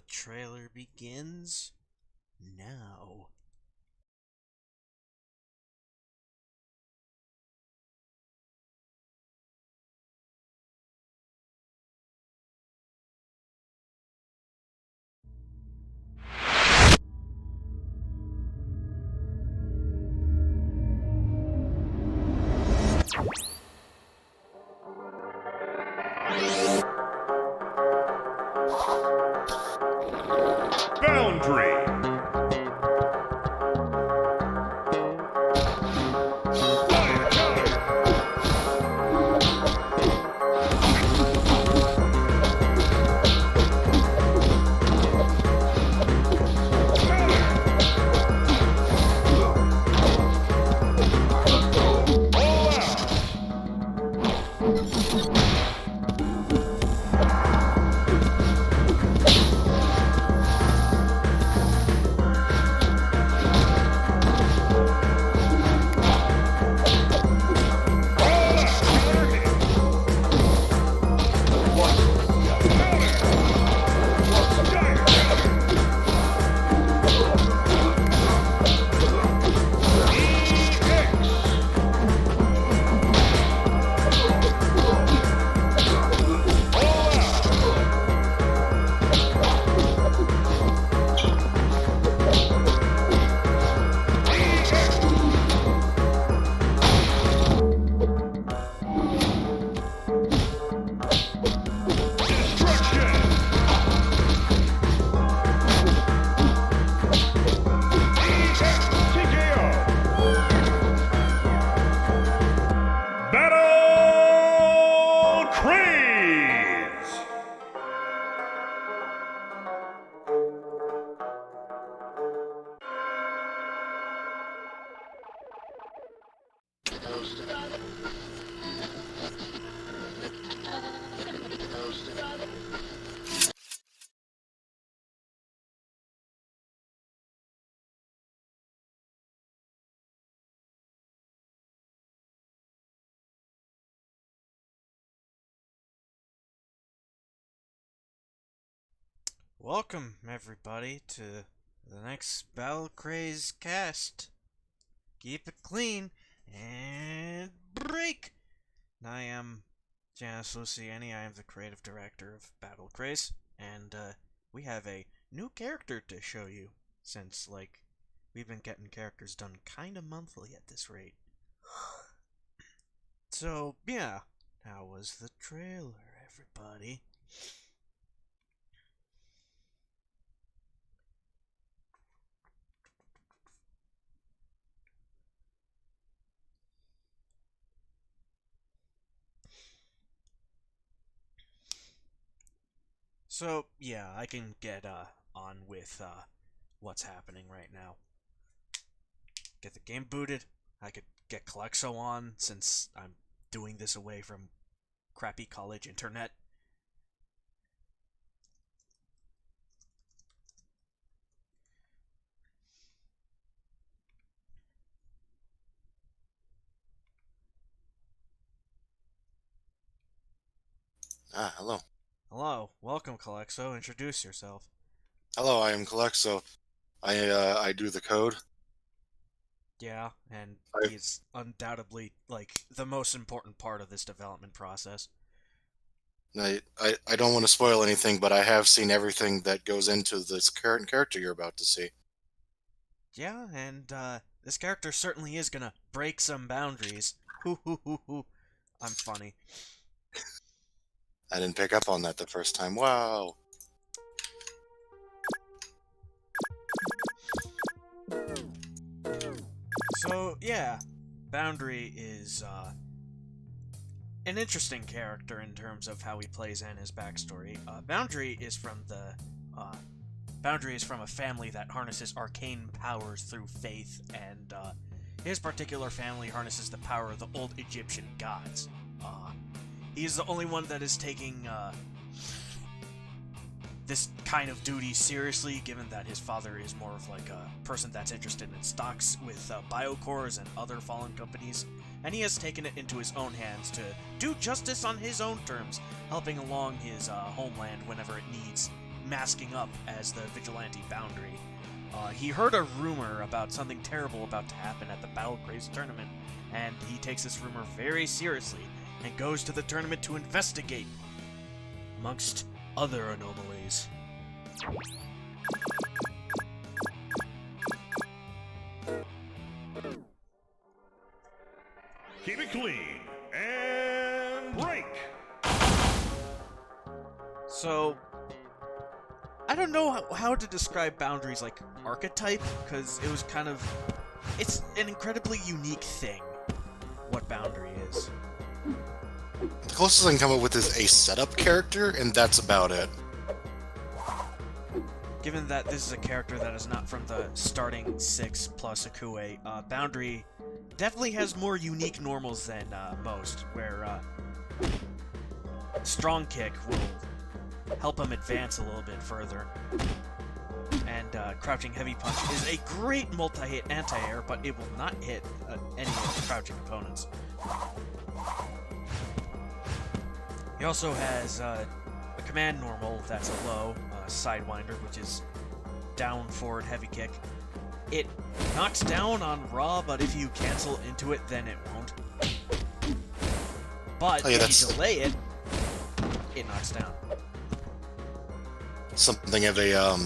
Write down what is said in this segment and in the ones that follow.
trailer begins now. Boundary. Battle Craze. Welcome, everybody, to the next Battle Craze Cast. Keep it clean and break! I am Janice Luciani. I am the creative director of Battle Craze, and we have a new character to show you, since, we've been getting characters done kinda monthly at this rate. So, yeah, how was the trailer, everybody? So, yeah, I can get on with what's happening right now. Get the game booted. I could get Calexo on, since I'm doing this away from crappy college internet. Hello. Hello, welcome Calexo. Introduce yourself. Hello, I am Calexo. I do the code. Yeah, and I- he's undoubtedly, the most important part of this development process. I don't want to spoil anything, but I have seen everything that goes into this current character you're about to see. Yeah, and this character certainly is gonna break some boundaries. Hoo hoo hoo hoo. I'm funny. I didn't pick up on that the first time. Wow. So, yeah, Boundary is an interesting character in terms of how he plays and his backstory. Boundary is from a family that harnesses arcane powers through faith, and his particular family harnesses the power of the old Egyptian gods. He's the only one that is taking this kind of duty seriously, given that his father is more of a person that's interested in stocks with Biocores and other fallen companies, and he has taken it into his own hands to do justice on his own terms, helping along his homeland whenever it masking up as the vigilante Boundary. He heard a rumor about something terrible about to happen at the Battle Craze tournament, and he takes this rumor very seriously and goes to the tournament to investigate, amongst other anomalies. Keep it clean and break. So, I don't know how to describe Boundary's, like, archetype, because it was kind of... It's an incredibly unique thing, what Boundary is. The closest I can come up with is a setup character, and that's about it. Given that this is a character that is not from the starting 6 plus Akue, Boundary definitely has more unique normals than most, where Strong Kick will help him advance a little bit further. And Crouching Heavy Punch is a great multi-hit anti-air, but it will not hit any of the crouching opponents. He also has a command normal that's a low, Sidewinder, which is down forward heavy kick. It knocks down on Raw, but if you cancel into it, then it won't. But if you delay it, it knocks down. Something of a,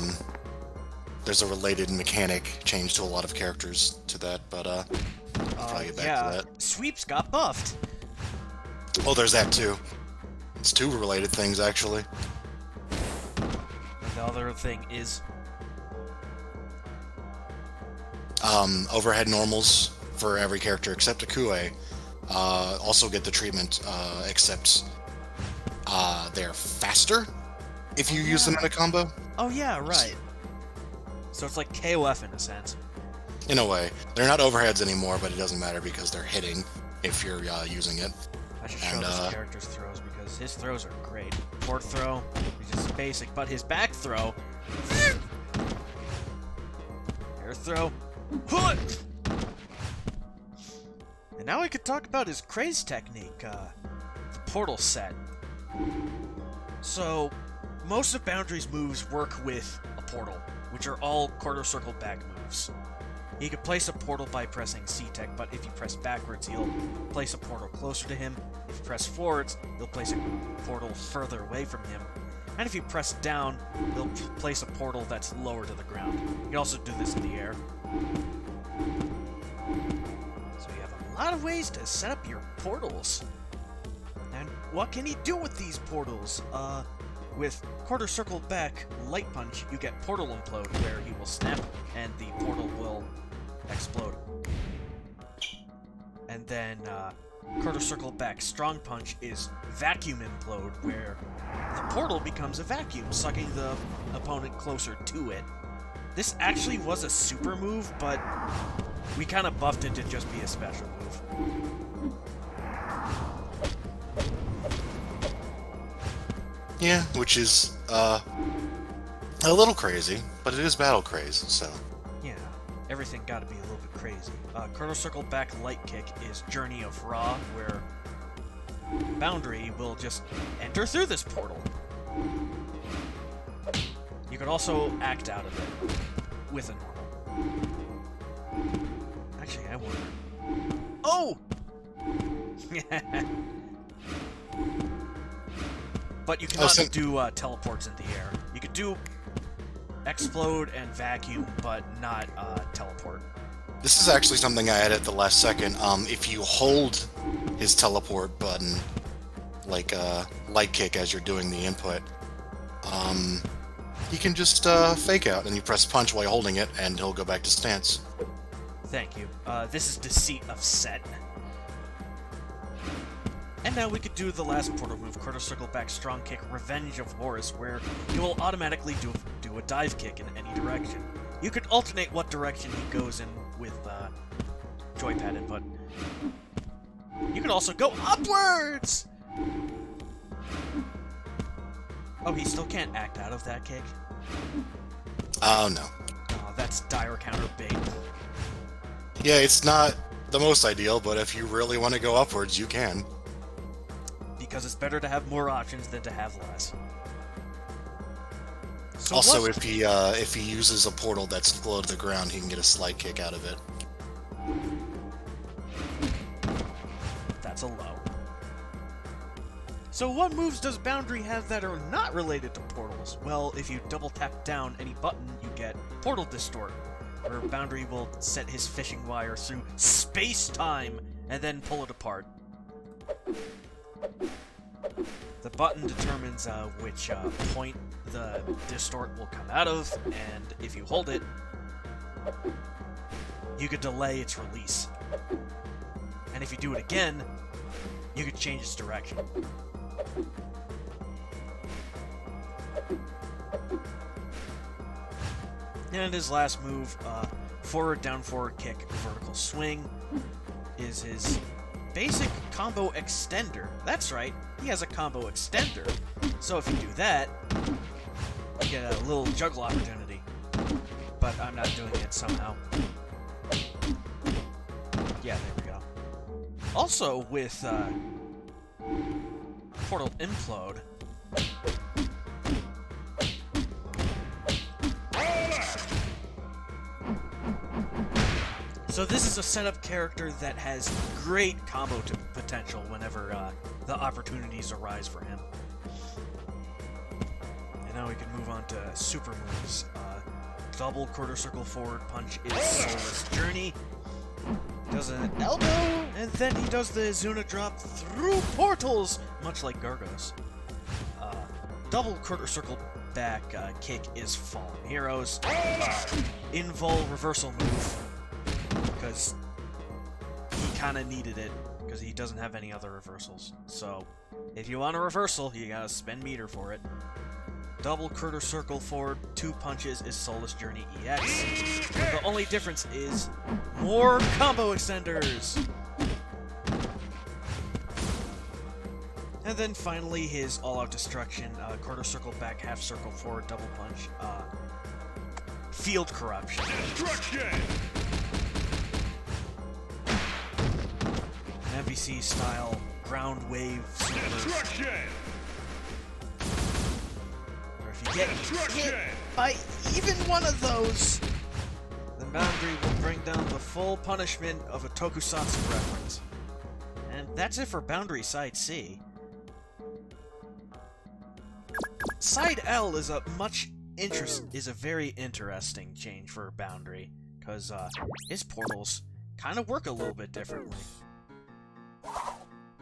there's a related mechanic change to a lot of characters to that, but, I'll probably get back to that. Sweeps got buffed. Oh, there's that too. It's two related things, actually. The other thing is... overhead normals for every character except Akue also get the treatment, except they're faster if you use them in a combo. Oh yeah, right. So it's like KOF in a sense. In a way. They're not overheads anymore, but it doesn't matter because they're hitting if you're using it. I should show this character's throws because his throws are great. Forward throw, he's just basic, but his back throw... Air throw... And now we could talk about his Craze technique, the portal set. So, most of Boundary's moves work with a portal, which are all quarter circle back moves. He could place a portal by pressing C-Tech, but if you press backwards, he'll place a portal closer to him. If you press forwards, he'll place a portal further away from him. And if you press down, he'll place a portal that's lower to the ground. You can also do this in the air. So you have a lot of ways to set up your portals. And what can he do with these portals? With quarter circle back light punch, you get portal implode, where he will snap and the portal will explode. And then quarter circle back strong punch is vacuum implode, where the portal becomes a vacuum, sucking the opponent closer to it. This actually was a super move, but we kind of buffed it to just be a special move. Yeah, which is a little crazy, but it is Battle Craze, so... Yeah, everything gotta be a little bit crazy. Quarter circle back light kick is Journey of Ra, where Boundary will just enter through this portal. You could also act out of it with a normal. Actually, I wonder. Oh! But you cannot do teleports in the air. You could do explode and vacuum, but not teleport. This is actually something I added at the last second. If you hold his teleport button, like light kick as you're doing the input, he can just fake out, and you press punch while you're holding it, and he'll go back to stance. Thank you. This is Deceit of Set. And now we could do the last portal move, quarter circle back strong kick, Revenge of Horus, where he will automatically do a dive kick in any direction. You could alternate what direction he goes in with joypad input. You could also go upwards! Oh, he still can't act out of that kick? Oh, no. Oh, that's dire counter bait. Yeah, it's not the most ideal, but if you really want to go upwards, you can. Because it's better to have more options than to have less. So Also, what- if he uses a portal that's low to the ground, he can get a slide kick out of it. That's a low. So what moves does Boundary have that are not related to portals? Well, if you double tap down any button, you get Portal Distort, where Boundary will set his fishing wire through space-time and then pull it apart. The button determines which point the Distort will come out of, and if you hold it, you could delay its release. And if you do it again, you could change its direction. And his last move, forward, down, forward kick, vertical swing, is his basic combo extender. That's right, he has a combo extender. So if you do that, you get a little juggle opportunity. But I'm not doing it somehow. Yeah, there we go. Also, with Portal Implode, so this is a setup character that has great combo potential whenever the opportunities arise for him. And now we can move on to super moves. Double quarter circle forward punch is Soulless Journey. Does an elbow, and then he does the Zuna drop through portals, much like Gargos. Double quarter circle back kick is Fallen Heroes. Invul reversal move, because he kind of needed it, because he doesn't have any other reversals. So, if you want a reversal, you gotta spend meter for it. Double quarter circle forward, 2 punches is Soulless Journey EX. But the only difference is more combo extenders! And then finally his all-out destruction, quarter circle back, half circle forward, double punch, Field Corruption. Destruction! An MVC style ground wave super. Destruction! If you get hit by even one of those, then Boundary will bring down the full punishment of a Tokusatsu reference. And that's it for Boundary Side C. Side L is a very interesting change for Boundary, because his portals kind of work a little bit differently.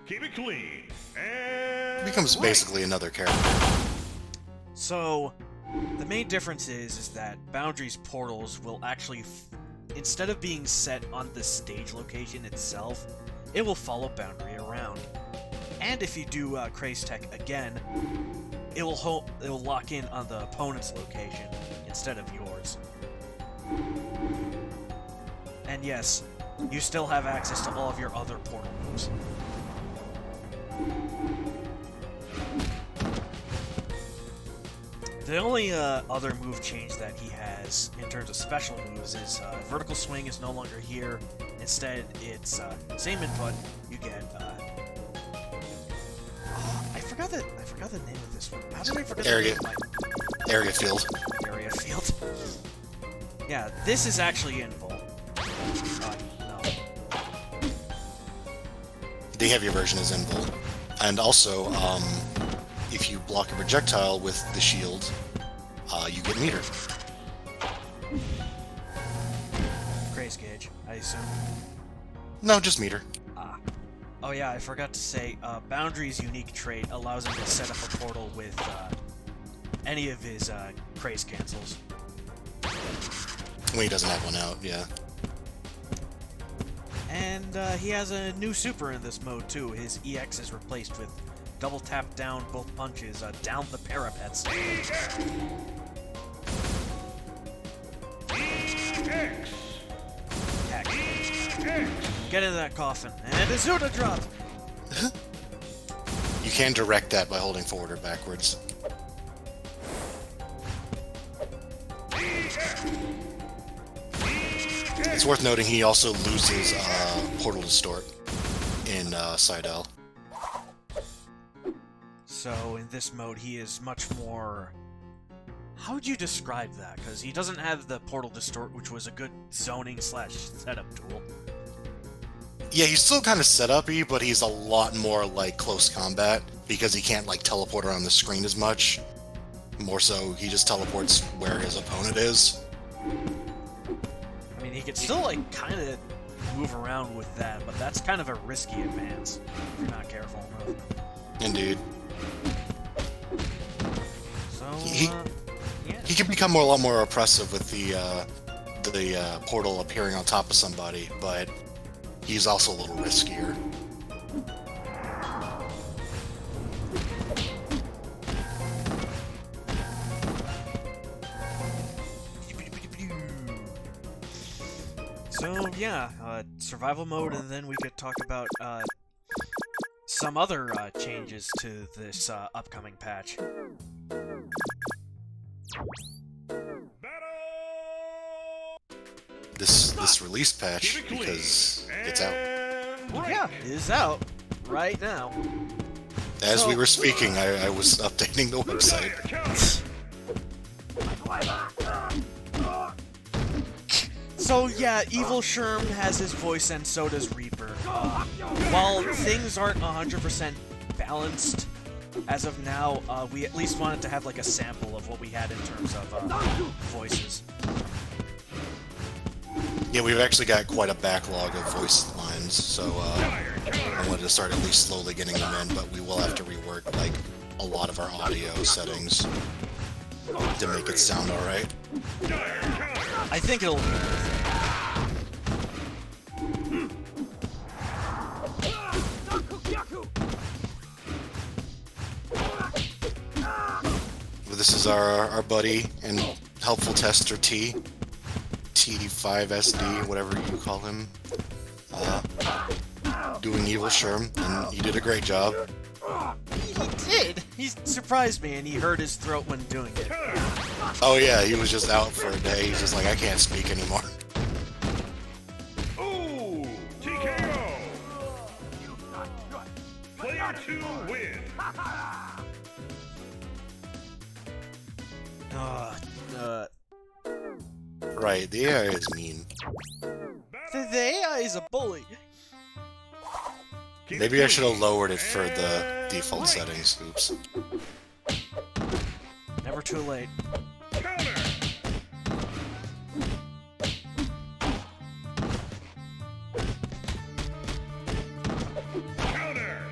Keep it clean. And Becomes right. basically another character. So, the main difference is that Boundary's portals will actually, instead of being set on the stage location itself, it will follow Boundary around. And if you do Craze Tech again, it will lock in on the opponent's location instead of yours. And yes, you still have access to all of your other portal moves. The only other move change that he has in terms of special moves is vertical swing is no longer here. Instead, it's same input. You get I forgot the name of this one. How did I forget Area. the name of Area field. Area field? Yeah, this is actually invul. No. The heavier version is invul. And also, if you block a projectile with the shield, you get meter. Craze gauge, I assume. No, just meter. Oh yeah, I forgot to say, Boundary's unique trait allows him to set up a portal with any of his Craze cancels. When he doesn't have one out, yeah. And he has a new super in this mode too. His EX is replaced with double tap down both punches down the parapets. EX! Heck. EX! Get into that coffin. And a Zuda drop! You can direct that by holding forward or backwards. It's worth noting he also loses Portal Distort in Side L. So in this mode he is much more How would you describe that? Because he doesn't have the Portal Distort, which was a good zoning / setup tool. Yeah, he's still kind of setup-y, but he's a lot more like close combat because he can't like teleport around the screen as much. More so, he just teleports where his opponent is. I mean, he could still like kind of move around with that, but that's kind of a risky advance if you're not careful enough. Indeed. So yeah. He can become a lot more oppressive with the portal appearing on top of somebody, but he's also a little riskier. So yeah, survival mode, and then we could talk about some other changes to this upcoming patch. This release patch, because it's out. Yeah, it is out right now. As we were speaking, I was updating the website. So yeah, Evil Sherm has his voice, and so does Reaper. While things aren't 100% balanced as of now, we at least wanted to have like a sample of what we had in terms of voices. Yeah, we've actually got quite a backlog of voice lines, so I wanted to start at least slowly getting them in, but we will have to rework like a lot of our audio settings to make it sound alright. I think it'll. This is our buddy and helpful tester T5SD, whatever you call him, doing Evil Sherm, and he did a great job. He did! He surprised me, and he hurt his throat when doing it. Oh yeah, he was just out for a day. He's just like, I can't speak anymore. Ooh, TKO. Player 2 win. Right, the AI is mean. The AI is a bully. Maybe I should have lowered it for the default settings. Oops. Never too late. Counter. Counter.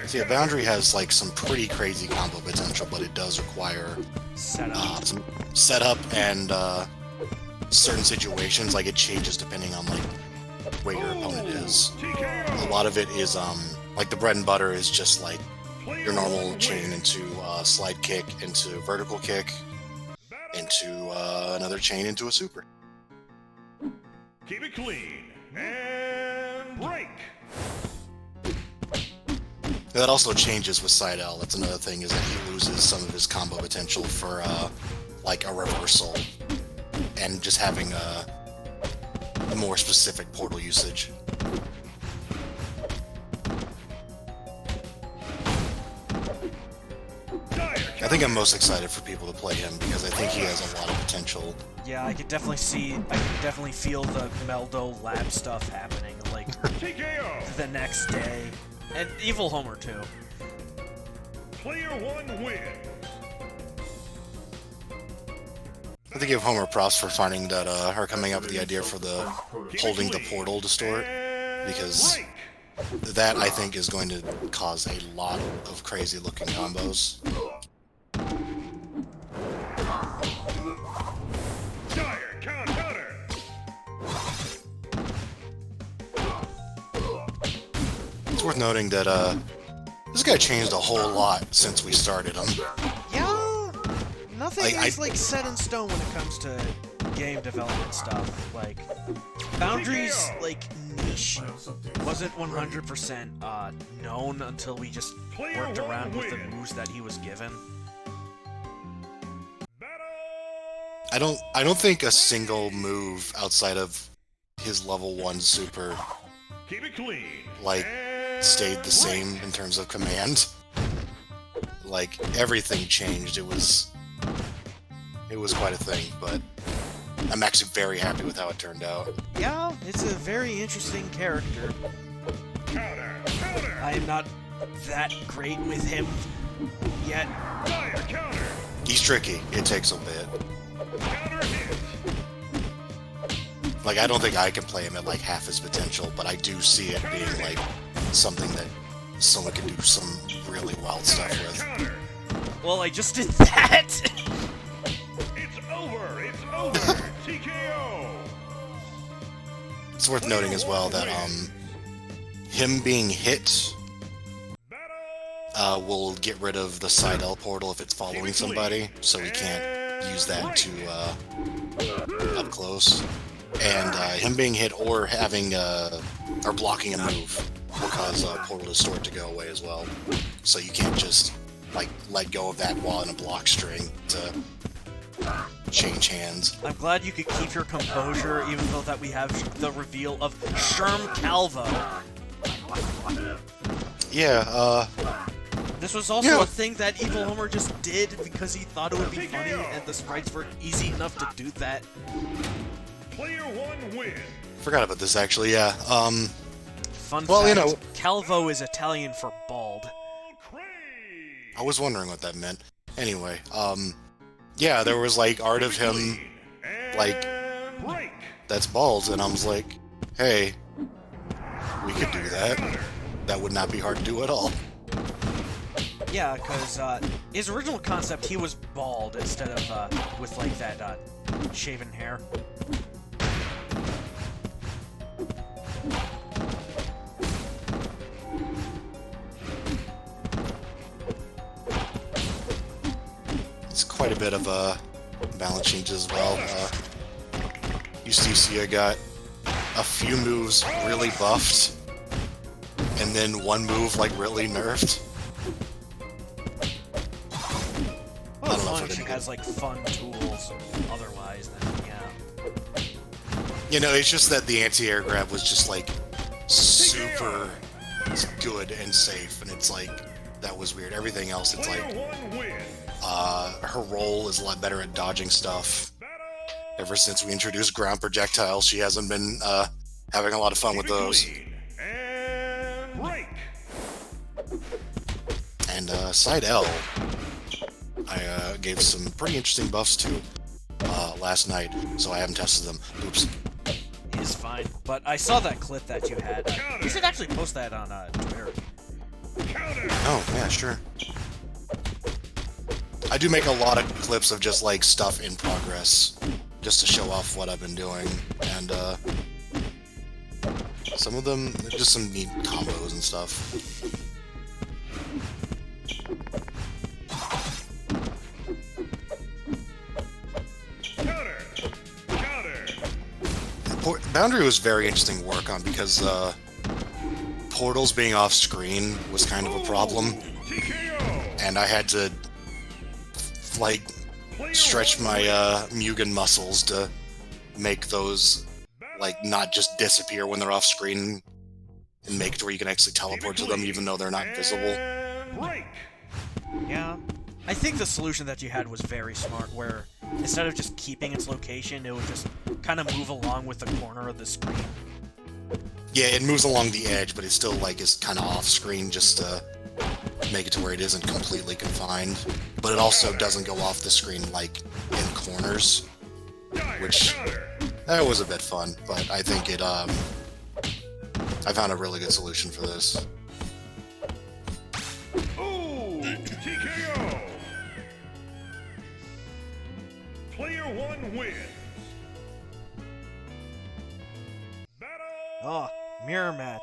See, a Boundary has like some pretty crazy combo potential, but it does require some setup and certain situations. Like it changes depending on like where your opponent is. A lot of it is like the bread and butter is just like your normal chain into slide kick, into vertical kick, into another chain into a super. Keep it clean and break. That also changes with Side L. That's another thing, is that he loses some of his combo potential for like a reversal and just having a more specific portal usage. I think I'm most excited for people to play him because I think he has a lot of potential. Yeah, I could definitely feel the Meldo lab stuff happening, like, the next day. And Evil Homer, too. Player 1 win. I have to give Homer props for finding that, her coming up with the idea for the holding the portal Distort, because that, I think, is going to cause a lot of crazy looking combos. Counter. It's worth noting that, this guy changed a whole lot since we started him. Yeah, nothing is like set in stone when it comes to game development stuff. Like, Boundary's like niche wasn't 100% known until we just worked around with the moves that he was given. I don't think a single move outside of his level 1 super Keep it clean. like stayed the same in terms of command. like everything changed. It was quite a thing, but I'm actually very happy with how it turned out. Yeah, it's a very interesting character. Counter! I am not that great with him yet. Fire! Counter! He's tricky. It takes a bit. Counter hit! Like, I don't think I can play him at like half his potential, but I do see it being like something that someone can do some really wild stuff with. Counter! Well, I just did that! It's over! It's over! TKO! It's worth noting as well that him being hit Battle! will get rid of the side L portal if it's following somebody, so he can't use that to up close. And him being hit or having or blocking a move will cause portal Distort to go away as well. So you can't just like let go of that while in a block string to change hands. I'm glad you could keep your composure even though that we have the reveal of Sherm Calvo. Yeah, This was also Yeah. a thing that Evil Homer just did because he thought it would be funny and the sprites were easy enough to do that. Player one win! forgot about this actually. Yeah. Fun Well, fact, you know- Calvo is Italian for bald. Craze! I was wondering what that meant. Anyway, yeah, there was like art of him like And break! that's bald, and I was like, hey, we could do that. That would not be hard to do at all. Yeah, because his original concept, he was bald instead of with like that shaven hair. It's quite a bit of balance changes as well. Justicia got a few moves really buffed, and then one move like really nerfed. Well, as don't know long if as she it- has like fun tools. Otherwise, then yeah. You know, it's just that the anti-air grab was just like super good and safe, and it's like that was weird. Everything else, it's Player like one win! her roll is a lot better at dodging stuff. Battle! Ever since we introduced ground projectiles, she hasn't been having a lot of fun with those. Clean. And break! And side L, I gave some pretty interesting buffs to last night, so I haven't tested them. Oops. Is fine. But I saw that clip that you had. You should actually post that on Twitter. Counter! Oh, yeah, sure. I do make a lot of clips of just like stuff in progress, just to show off what I've been doing, and some of them are just some neat combos and stuff. Counter! Counter! Boundary was very interesting to work on because portals being off screen was kind of a problem, TKO! and I had to like stretch my Mugen muscles to make those like not just disappear when they're off screen and make it to where you can actually teleport to them even though they're not visible. And break! Yeah. I think the solution that you had was very smart, where instead of just keeping its location, it would just kind of move along with the corner of the screen. Yeah, it moves along the edge, but it still like is kind of off screen just to make it to where it isn't completely confined. But it also doesn't go off the screen like in corners, which that was a bit fun. But I think it I found a really good solution for this. Ooh! TKO! Player one wins! Battle! Oh, mirror match.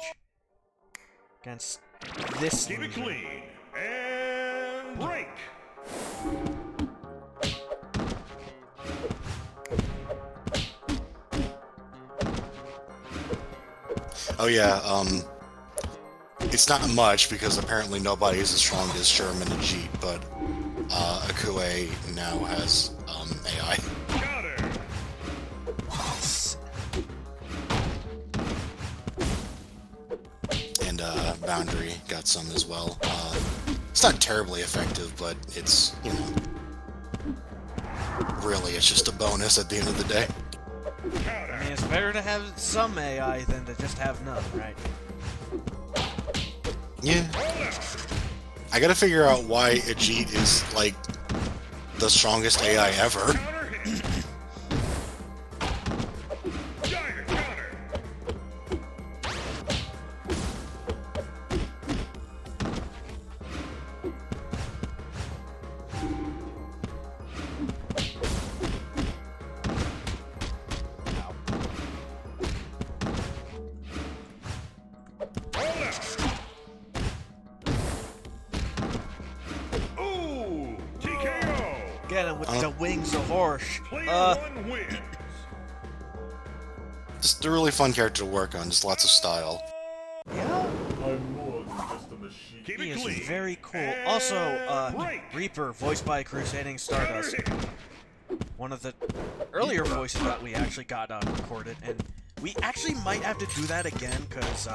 Against this Keep it loser. clean. And break! Oh yeah, it's not much because apparently nobody is as strong as Sherman and Jeet, but Akue now has AI. Counter! And Boundary got some as well. It's not terribly effective, but it's, you know, really, it's just a bonus at the end of the day. I mean, it's better to have some AI than to just have none, right? Yeah. I gotta figure out why Ajit is, like, the strongest AI ever. Get him with the wings of horse. Just a really fun character to work on, just lots of style. Yeah, I'm more than just a machine. Keep he it is clean. very cool. And Also, Reaper, voiced by Crusading Stardust. One of the earlier voices that we actually got recorded, and we actually might have to do that again, because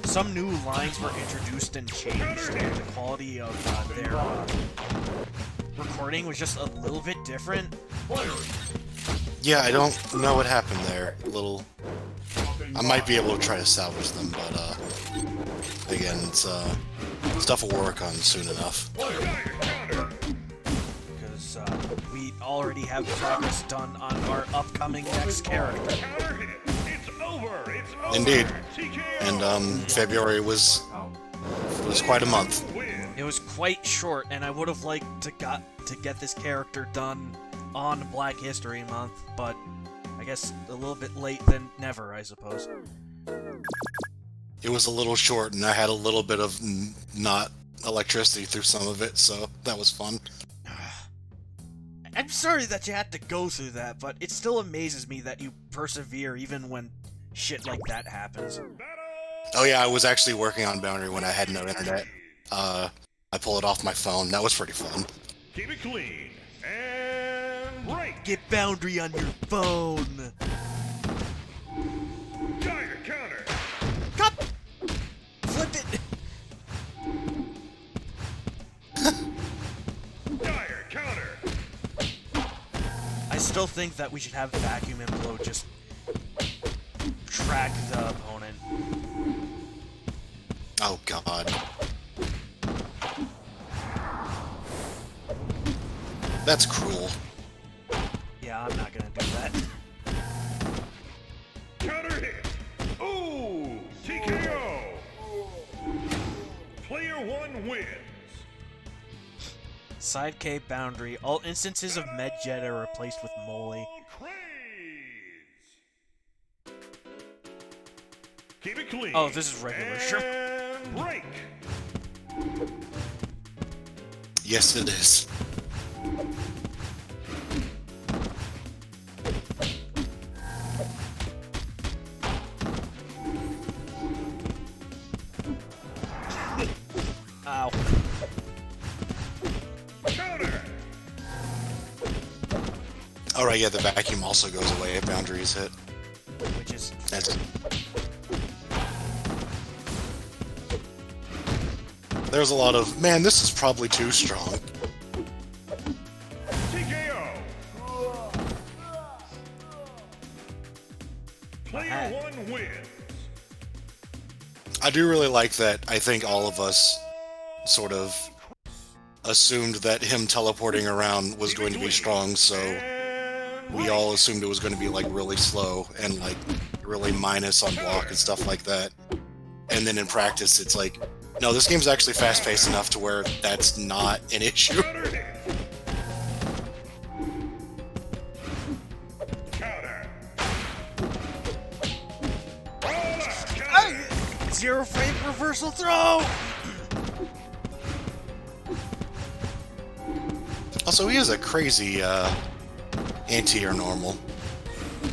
some new lines were introduced and changed, and the quality of their recording was just a little bit different. Yeah, I don't know what happened there. I might be able to try to salvage them, but again, it's stuff we'll work on soon enough. Because we already have progress done on our upcoming next character. Indeed. And February was quite a month. It was quite short, and I would have liked to get this character done on Black History Month, but I guess a little bit late than never, I suppose. It was a little short, and I had a little bit of not electricity through some of it, so that was fun. I'm sorry that you had to go through that, but it still amazes me that you persevere even when shit like that happens. Oh yeah, I was actually working on Boundary when I had no internet. I pulled it off my phone. That was pretty fun. Keep it clean. And break. Get Boundary on your phone. Counter. Cut! Flip it! Counter. I still think that we should have Vacuum Implode just track the opponent. Oh god. That's cruel. Yeah, I'm not gonna do that. Counter hit. Ooh, TKO. Player 1 wins. Side K Boundary. All instances of Medjet are replaced with Moly. Craze. Keep it clean. Oh, this is regular, sure. And break. Yes, it is. Ow. Counter. Alright, yeah, the vacuum also goes away if Boundary is hit. Which is... That's... There's a lot of, man, this is probably too strong. TKO. Player 1 wins. I do really like that. I think all of us sort of assumed that him teleporting around was going to be strong, so we all assumed it was going to be like really slow and like really minus on block and stuff like that. And then in practice, it's like, no, this game's actually fast-paced enough to where that's not an issue. Zero frame reversal throw! Also, he is a crazy anti-air normal.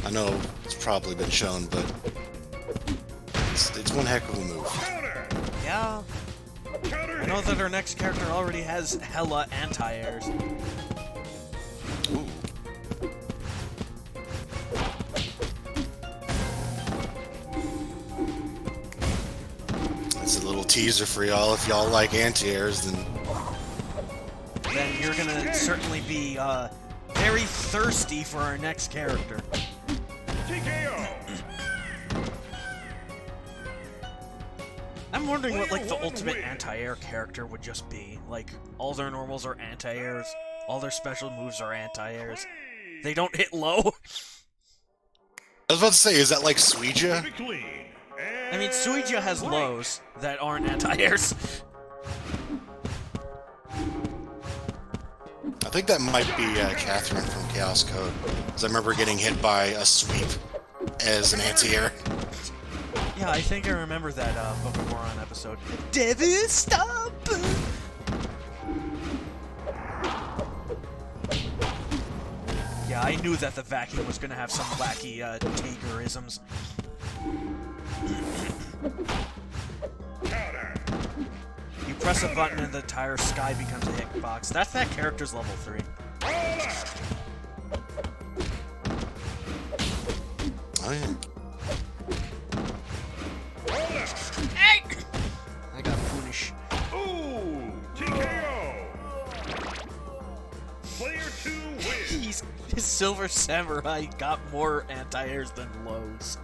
I know it's probably been shown, but it's one heck of a move. Yeah. I know that our next character already has hella anti-airs. Ooh. That's a little teaser for y'all. If y'all like anti-airs, then are gonna certainly be very thirsty for our next character. TKO. I'm wondering what, like, the ultimate anti-air character would just be. Like, all their normals are anti-airs, all their special moves are anti-airs. They don't hit low. I was about to say, is that like Suija? I mean, Suija has lows that aren't anti-airs. I think that might be Catherine from Chaos Code, because I remember getting hit by a sweep as an anti-air. Yeah, I think I remember that Book of Moron episode. Devil, stop! Yeah, I knew that the vacuum was gonna have some wacky Tagerisms. You press a button and the entire sky becomes a hitbox. That's that character's level 3. Oh yeah. Hey! I got punish. Ooh, TKO. Player 2 wins. His Silver Samurai got more anti-airs than lows.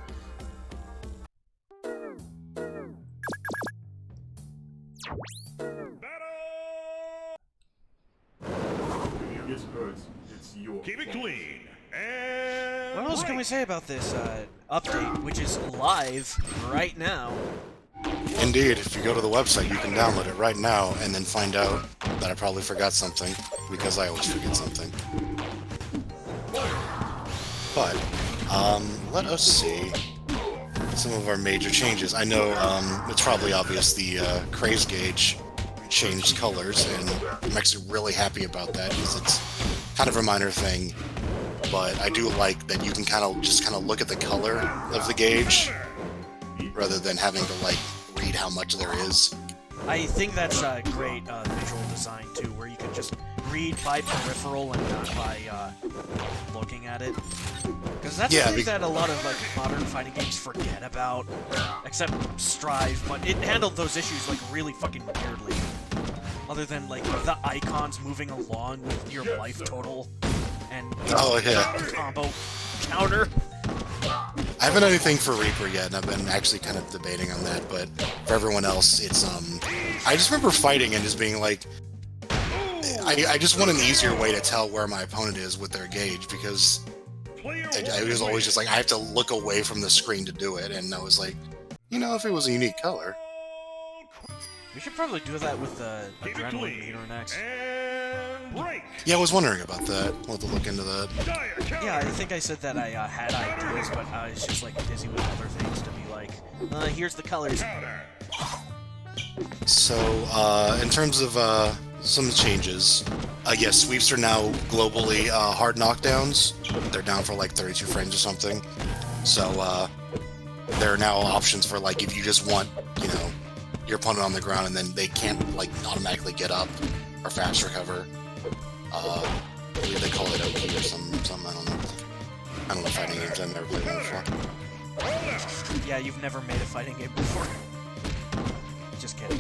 Keep it clean. And What else can we say about this update, which is live right now? Indeed, if you go to the website, you can download it right now and then find out that I probably forgot something, because I always forget something. But, let us see some of our major changes. I know, it's probably obvious the Craze gauge changed colors, and I'm actually really happy about that, because it's kind of a minor thing, but I do like that you can just look at the color of the gauge, rather than having to, like, read how much there is. I think that's a great visual design, too, where you can just read by peripheral and not by looking at it. Because that's something that a lot of, like, modern fighting games forget about, except Strive, but it handled those issues, like, really fucking weirdly. Other than, like, the icons moving along with your life total and combo counter. I haven't done anything for Reaper yet, and I've been actually kind of debating on that, but for everyone else, it's, I just remember fighting and just being like, I just want an easier way to tell where my opponent is with their gauge, because I was always just like, I have to look away from the screen to do it, and I was like, you know, if it was a unique color. We should probably do that with the adrenaline meter next. Yeah, I was wondering about that. We'll have to look into that. Yeah, I think I said that I had ideas, but I was just, like, busy with other things to be like, here's the colors. So, in terms of some changes, yes, sweeps are now globally hard knockdowns. They're down for like 32 frames or something. So, there are now options for, like, if you just want, you know, your opponent on the ground and then they can't, like, automatically get up or fast recover. I believe they call it OP or something, I don't know. I don't know fighting games, I've never played one before. Yeah, you've never made a fighting game before. Just kidding.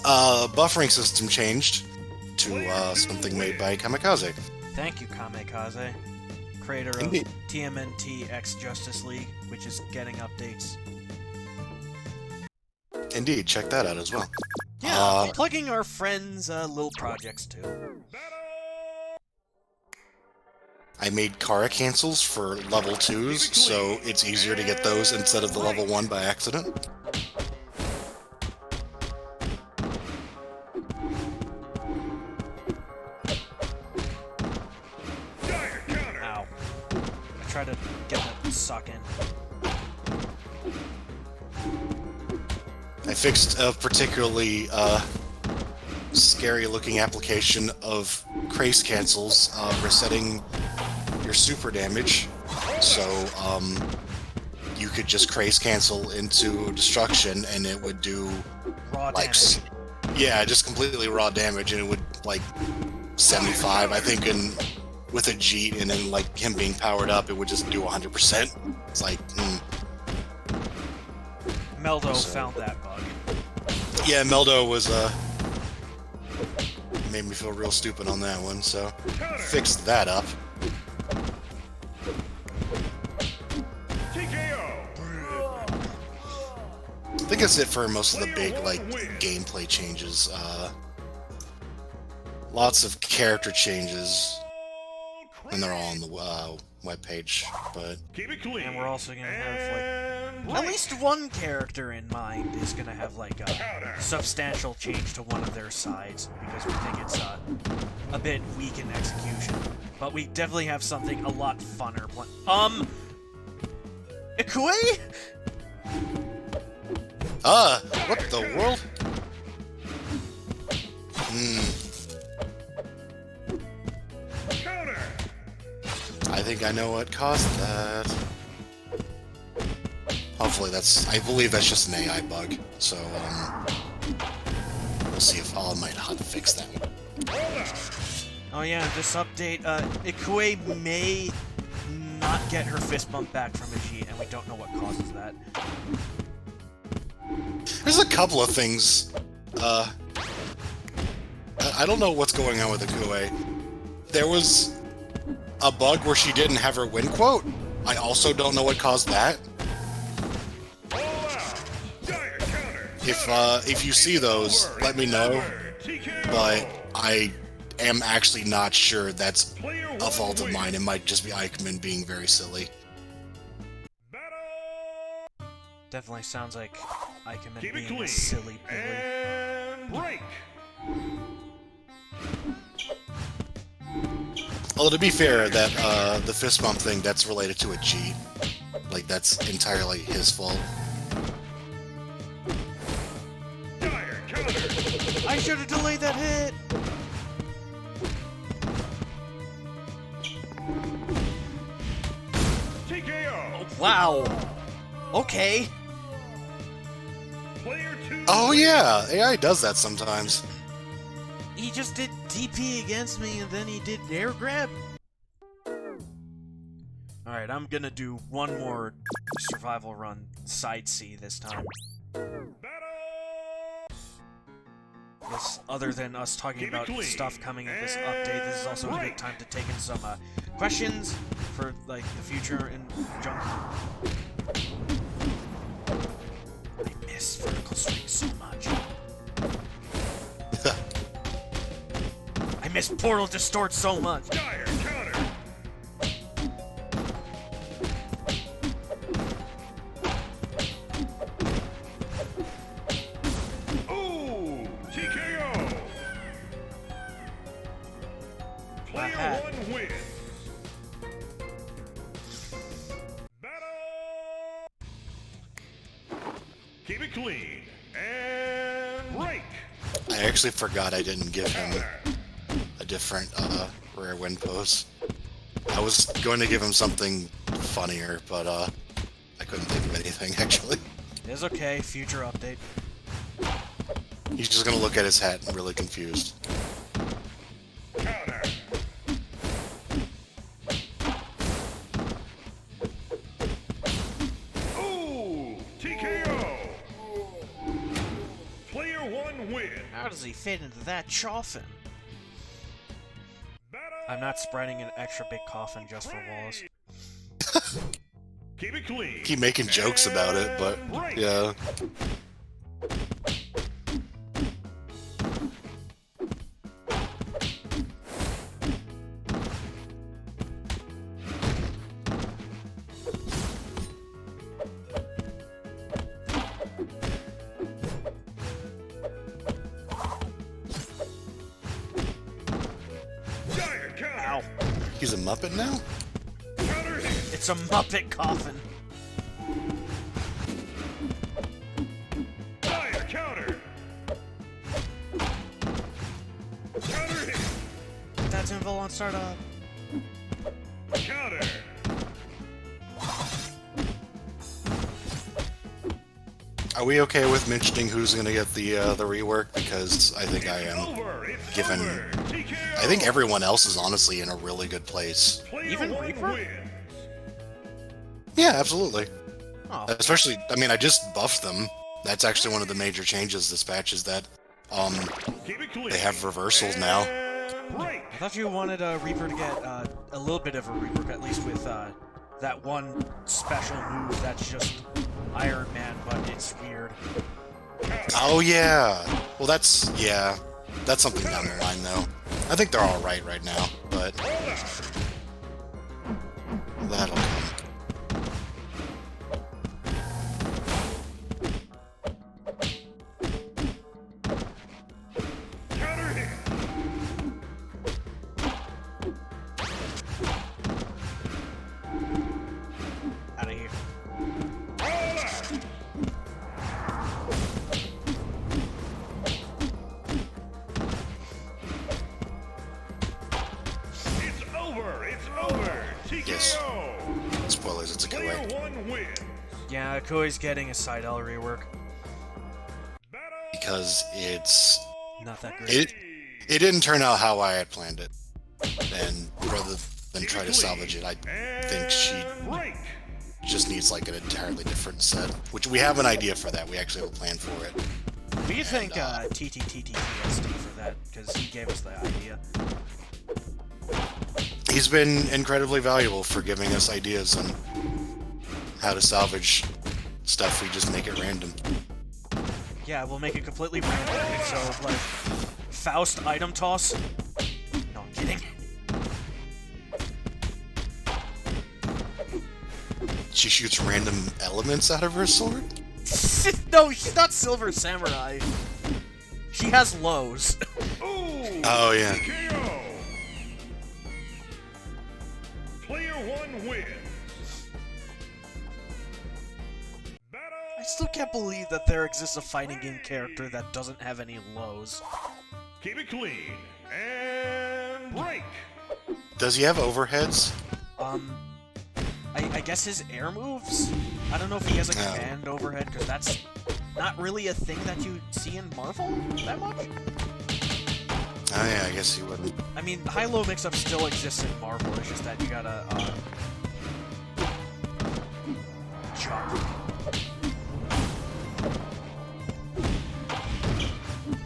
Buffering system changed to something made by Kamikaze. Thank you, Kamikaze. Creator of TMNT X Justice League, which is getting updates. Indeed, check that out as well. Yeah, plugging our friends' little projects too. I made Kara cancels for level 2s, so it's easier to get those instead of the level 1 by accident. Ow. I tried to get that suck in. I fixed a particularly scary-looking application of Craze cancels, resetting your super damage, so you could just Craze cancel into destruction, and it would do Raw like damage. yeah, just completely raw damage, and it would like 75, I think, and with a Jeet, and then like him being powered up, it would just do 100%. It's like, Meldo found that bug. yeah, Meldo was made me feel real stupid on that one, so fixed that up. I think that's it for most of the big, like, gameplay changes. Lots of character changes, and they're all on the webpage, but... And we're also gonna have, like, at least one character in mind is gonna have, like, a substantial change to one of their sides, because we think it's, a bit weak in execution. But we definitely have something a lot funner. Ikue? What the world? I think I know what caused that. Hopefully I believe that's just an AI bug, so, we'll see if I might have to fix that. Oh yeah, this update, Ikue may not get her fist bump back from Iji, and we don't know what causes that. There's a couple of things, I don't know what's going on with Ikue. There was a bug where she didn't have her win quote. I also don't know what caused that. If you see those, let me know. But I am actually not sure that's a fault of mine. It might just be Eichmann being very silly. Definitely sounds like Eichmann being a silly bully. Although to be fair, that the fist bump thing, that's related to a G. Like, that's entirely his fault. I should have delayed that hit! Oh, wow! Okay! Oh yeah, AI does that sometimes. He just did DP against me and then he did air grab? Alright, I'm gonna do one more survival run side C this time. This, other than us talking about stuff coming in this update, this is also a good time to take in some questions for like the future in Jungle. I miss vertical swing so much. I miss Portal Distort so much. Keep it clean and break. I actually forgot I didn't give him a different rare win pose. I was going to give him something funnier, but I couldn't think of anything actually. It's okay, future update. He's just gonna look at his hat and really confused. Counter. Ooh, TKO. Player one win. How does he fit into that coffin? I'm not spreading an extra big coffin just for Wallace. Keep it clean. Keep making jokes about it, but yeah. Ow. He's a Muppet now? It's a Muppet coffin. Fire counter. Counter hit. That's Unveil on startup. Counter. Are we okay with mentioning who's gonna get the rework? Because I think I am. Given, I think everyone else is honestly in a really good place. Even Reaper? Yeah, absolutely. Oh. Especially, I mean, I just buffed them. That's actually one of the major changes this patch is that Keep it clean. They have reversals now. And break. I thought you wanted Reaper to get a little bit of a rework, at least with that one special move that's just Iron Man, but it's weird. Oh yeah. Well, that's something down the line though. I think they're all right now, but that'll come. Counter hit. Out of here. All out. It's over. It's over. TKO. Yes. Spoilers, it's a Player giveaway. one wins. Yeah, Koi's getting a side L rework. Battle Because it's Not that great. it didn't turn out how I had planned it. And rather than try to salvage it, I think she break. just needs like an entirely different set. Which we have an idea for that. We actually have a plan for it. We could thank TTTTSD for that, because he gave us the idea. He's been incredibly valuable for giving us ideas on how to salvage stuff. We just make it random. Yeah, we'll make it completely random, so, like, Faust item toss? No, I'm kidding. She shoots random elements out of her sword? No, she's not Silver Samurai. She has lows. Ooh. Oh, yeah. TKO. Player one wins. Battle. I still can't believe that there exists a fighting game character that doesn't have any lows. Keep it clean. And break. Does he have overheads? I guess his air moves? I don't know if he has a No. command overhead, because that's not really a thing that you see in Marvel that much. Oh yeah, I guess he wouldn't. I mean, high-low mix-up still exists in Marvel, it's just that you gotta, jump.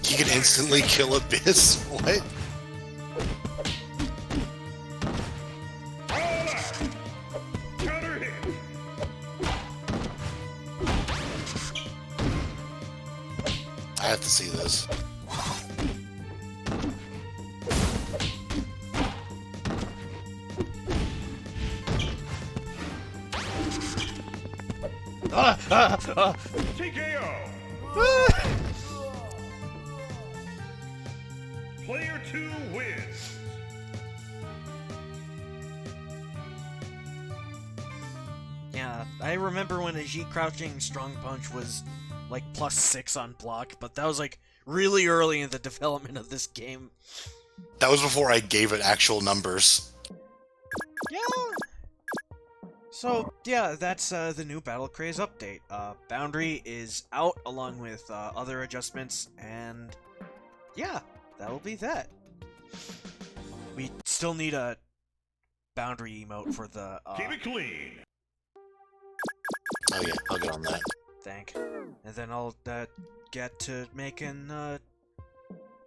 He can instantly kill Abyss? What? All out. Counter hit. I have to see this. TKO. Player two wins. Yeah, I remember when a G crouching strong punch was like +6 on block, but that was like really early in the development of this game. That was before I gave it actual numbers. Yeah. So yeah, that's the new Battle Craze update. Boundary is out along with other adjustments, and yeah, that'll be that. We still need a boundary emote for the Keep it clean. Oh yeah, I'll get on that. thank. And then I'll get to making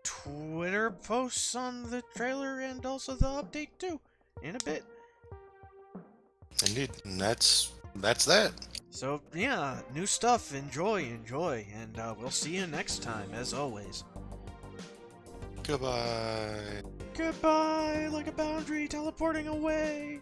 Twitter posts on the trailer and also the update too in a bit. Indeed, and that's that. So yeah, new stuff. Enjoy, and we'll see you next time as always. Goodbye. Goodbye, like a boundary teleporting away.